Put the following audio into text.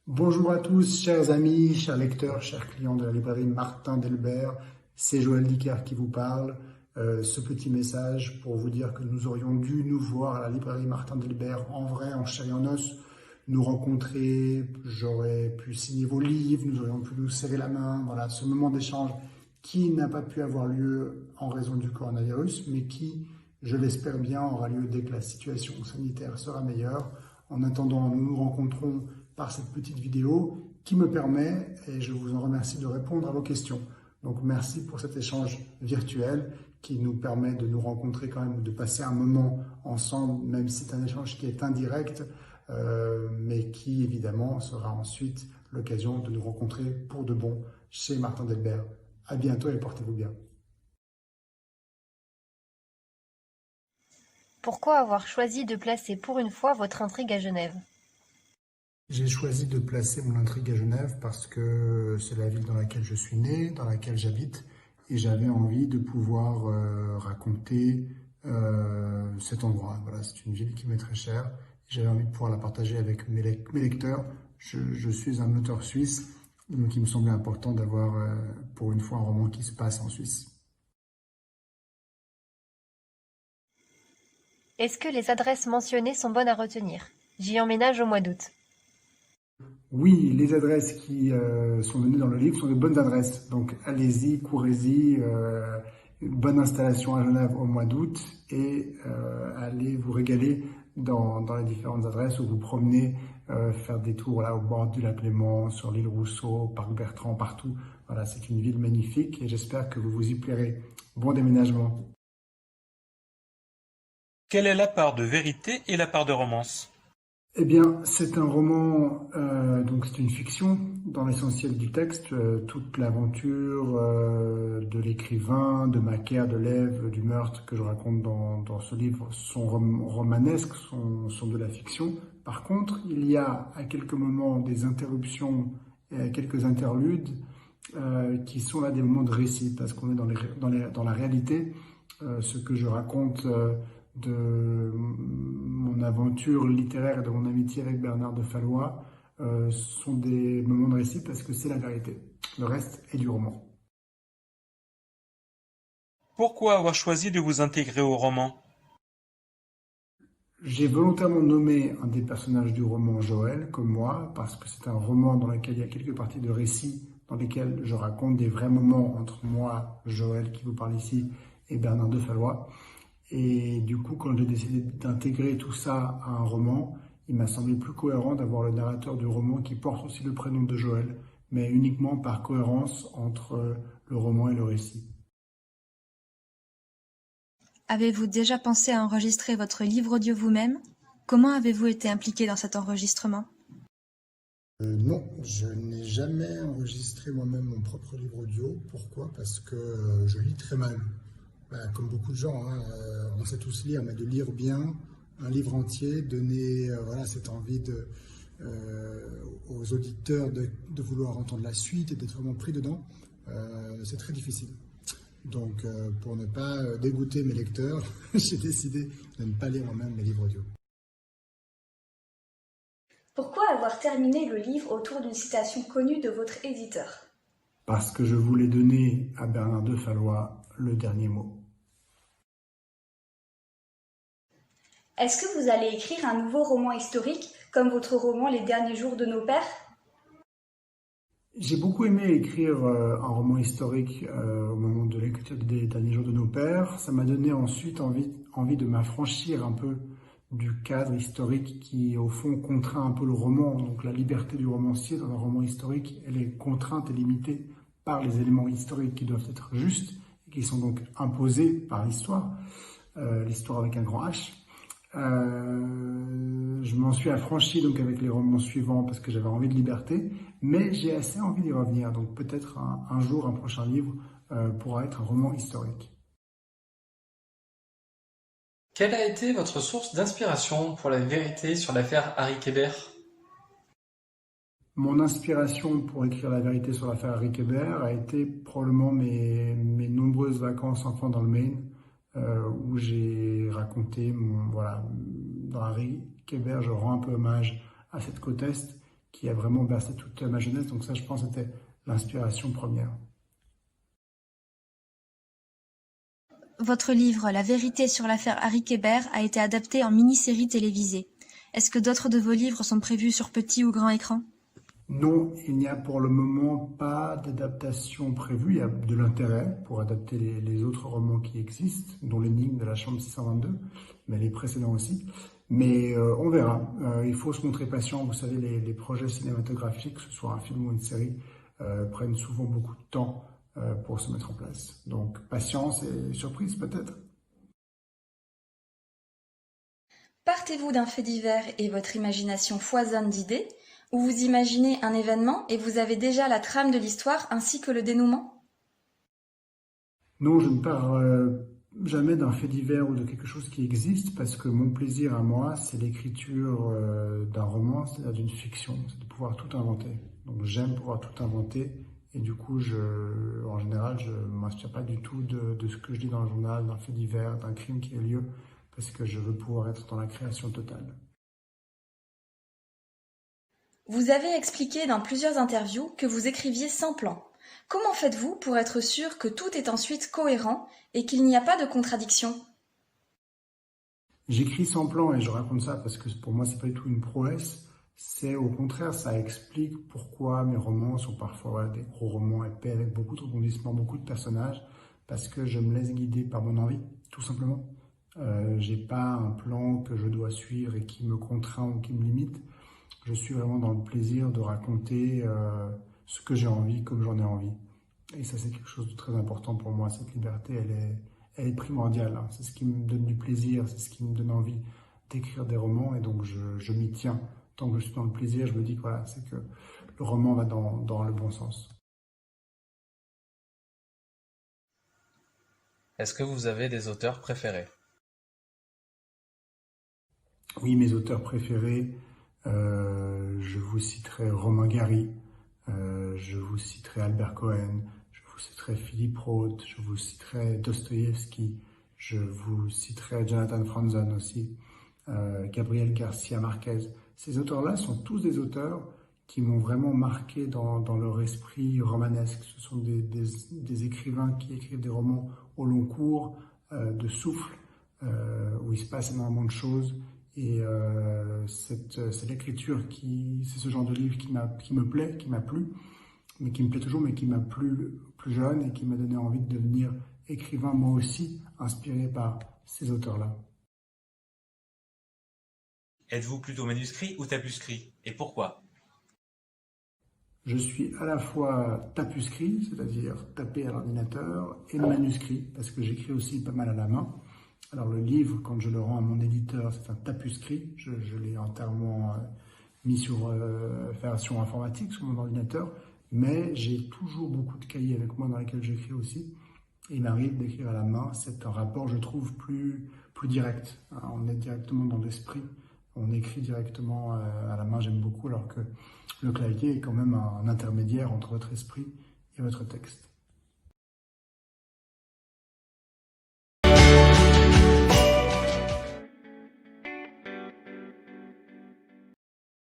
Bonjour à tous, chers amis, chers lecteurs, chers clients de la librairie Martin Delbert. C'est Joël Dicker qui vous parle. Ce petit message pour vous dire que nous aurions dû nous voir à la librairie Martin Delbert en vrai, en chair et en os, nous rencontrer. J'aurais pu signer vos livres, nous aurions pu nous serrer la main. Voilà, ce moment d'échange qui n'a pas pu avoir lieu en raison du coronavirus, mais qui, je l'espère bien, aura lieu dès que la situation sanitaire sera meilleure. En attendant, nous nous rencontrons par cette petite vidéo qui me permet, et je vous en remercie, de répondre à vos questions. Donc merci pour cet échange virtuel qui nous permet de nous rencontrer quand même, de passer un moment ensemble, même si c'est un échange qui est indirect, mais qui évidemment sera ensuite l'occasion de nous rencontrer pour de bon chez Martin Delbert. À bientôt et portez-vous bien. Pourquoi avoir choisi de placer pour une fois votre intrigue à Genève? J'ai choisi de placer mon intrigue à Genève parce que c'est la ville dans laquelle je suis né, dans laquelle j'habite, et j'avais envie de pouvoir raconter cet endroit. Voilà, c'est une ville qui m'est très chère. J'avais envie de pouvoir la partager avec mes lecteurs. Je suis un auteur suisse, donc il me semblait important d'avoir pour une fois un roman qui se passe en Suisse. Est-ce que les adresses mentionnées sont bonnes à retenir? J'y emménage au mois d'août. Oui, les adresses qui sont données dans le livre sont de bonnes adresses. Donc allez-y, courez-y. Bonne installation à Genève au mois d'août et allez vous régaler dans les différentes adresses où vous promenez, faire des tours là, au bord du lac Léman, sur l'île Rousseau, au parc Bertrand, partout. Voilà, c'est une ville magnifique et j'espère que vous vous y plairez. Bon déménagement. Quelle est la part de vérité et la part de romance? Eh bien, c'est un roman, donc c'est une fiction dans l'essentiel du texte. Toute l'aventure de l'écrivain, de Macaire, de l'Ève, du meurtre que je raconte dans ce livre sont romanesques, sont de la fiction. Par contre, il y a à quelques moments des interruptions, et quelques interludes qui sont là des moments de récit, parce qu'on est dans la réalité. Ce que je raconte de mon aventure littéraire et de mon amitié avec Bernard de Fallois sont des moments de récit parce que c'est la vérité. Le reste est du roman. Pourquoi avoir choisi de vous intégrer au roman? J'ai volontairement nommé un des personnages du roman Joël, comme moi, parce que c'est un roman dans lequel il y a quelques parties de récit dans lesquelles je raconte des vrais moments entre moi, Joël, qui vous parle ici, et Bernard de Fallois. Et du coup, quand j'ai décidé d'intégrer tout ça à un roman, il m'a semblé plus cohérent d'avoir le narrateur du roman qui porte aussi le prénom de Joël, mais uniquement par cohérence entre le roman et le récit. Avez-vous déjà pensé à enregistrer votre livre audio vous-même? Comment avez-vous été impliqué dans cet enregistrement? Non, je n'ai jamais enregistré moi-même mon propre livre audio. Pourquoi? Parce que je lis très mal. Bah, comme beaucoup de gens, hein, on sait tous lire, mais de lire bien un livre entier, donner voilà, cette envie aux auditeurs de vouloir entendre la suite et d'être vraiment pris dedans, c'est très difficile. Donc, pour ne pas dégoûter mes lecteurs, j'ai décidé de ne pas lire moi-même mes livres audio. Pourquoi avoir terminé le livre autour d'une citation connue de votre éditeur? Parce que je voulais donner à Bernard de Fallois le dernier mot. Est-ce que vous allez écrire un nouveau roman historique, comme votre roman Les derniers jours de nos pères? J'ai beaucoup aimé écrire un roman historique au moment de l'écriture des derniers jours de nos pères. Ça m'a donné ensuite envie de m'affranchir un peu du cadre historique qui, au fond, contraint un peu le roman. Donc la liberté du romancier dans un roman historique, elle est contrainte et limitée par les éléments historiques qui doivent être justes et qui sont donc imposés par l'histoire, l'histoire avec un grand H. Je m'en suis affranchi donc avec les romans suivants parce que j'avais envie de liberté, mais j'ai assez envie d'y revenir. Donc peut-être un jour, un prochain livre pourra être un roman historique. Quelle a été votre source d'inspiration pour la vérité sur l'affaire Harry Kéber? Mon inspiration pour écrire la vérité sur l'affaire Harry Kéber a été probablement mes nombreuses vacances enfants dans le Maine, où j'ai raconté voilà, dans Harry Kéber, je rends un peu hommage à cette côte Est qui a vraiment bercé toute ma jeunesse. Donc ça, je pense, c'était l'inspiration première. Votre livre La vérité sur l'affaire Harry Kéber a été adapté en mini-série télévisée. Est-ce que d'autres de vos livres sont prévus sur petit ou grand écran? Non, il n'y a pour le moment pas d'adaptation prévue. Il y a de l'intérêt pour adapter les autres romans qui existent, dont L'énigme de la chambre 622, mais les précédents aussi. Mais on verra. Il faut se montrer patient. Vous savez, les projets cinématographiques, que ce soit un film ou une série, prennent souvent beaucoup de temps pour se mettre en place. Donc patience et surprise peut-être. Partez-vous d'un fait divers et votre imagination foisonne d'idées, ou vous imaginez un événement et vous avez déjà la trame de l'histoire ainsi que le dénouement? Non, je ne pars jamais d'un fait divers ou de quelque chose qui existe, parce que mon plaisir à moi, c'est l'écriture d'un roman, c'est-à-dire d'une fiction, c'est de pouvoir tout inventer. Donc j'aime pouvoir tout inventer, et du coup, en général, je ne m'inspire pas du tout de ce que je lis dans le journal, d'un fait divers, d'un crime qui a lieu, parce que je veux pouvoir être dans la création totale. Vous avez expliqué dans plusieurs interviews que vous écriviez sans plan. Comment faites-vous pour être sûr que tout est ensuite cohérent et qu'il n'y a pas de contradiction? J'écris sans plan, et je raconte ça parce que pour moi, c'est pas du tout une prouesse. C'est au contraire, ça explique pourquoi mes romans sont parfois des gros romans épais avec beaucoup de rebondissements, beaucoup de personnages, parce que je me laisse guider par mon envie, tout simplement. J'ai pas un plan que je dois suivre et qui me contraint ou qui me limite. Je suis vraiment dans le plaisir de raconter ce que j'ai envie, comme j'en ai envie. Et ça, c'est quelque chose de très important pour moi. Cette liberté, elle est primordiale, hein. C'est ce qui me donne du plaisir, c'est ce qui me donne envie d'écrire des romans. Et donc, je m'y tiens. Tant que je suis dans le plaisir, je me dis que voilà, c'est que le roman va dans le bon sens. Est-ce que vous avez des auteurs préférés? Oui, mes auteurs préférés, je vous citerai Romain Gary, je vous citerai Albert Cohen, je vous citerai Philippe Roth, je vous citerai Dostoïevski, je vous citerai Jonathan Franzen aussi, Gabriel Garcia Marquez. Ces auteurs-là sont tous des auteurs qui m'ont vraiment marqué dans leur esprit romanesque. Ce sont des écrivains qui écrivent des romans au long cours, de souffle, où il se passe énormément de choses. Et c'est l'écriture c'est ce genre de livre qui me plaît, qui m'a plu, mais qui me plaît toujours, mais qui m'a plu plus jeune et qui m'a donné envie de devenir écrivain moi aussi, inspiré par ces auteurs-là. Êtes-vous plutôt manuscrit ou tapuscrit? Et pourquoi? Je suis à la fois tapuscrit, c'est-à-dire tapé à l'ordinateur, et manuscrit, parce que j'écris aussi pas mal à la main. Alors le livre, quand je le rends à mon éditeur, c'est un tapuscrit. Je l'ai entièrement mis sur version informatique sur mon ordinateur, mais j'ai toujours beaucoup de cahiers avec moi dans lesquels j'écris aussi. Et il m'arrive d'écrire à la main. C'est un rapport, je trouve, plus direct. On est directement dans l'esprit. On écrit directement à la main, j'aime beaucoup, alors que le clavier est quand même un intermédiaire entre votre esprit et votre texte.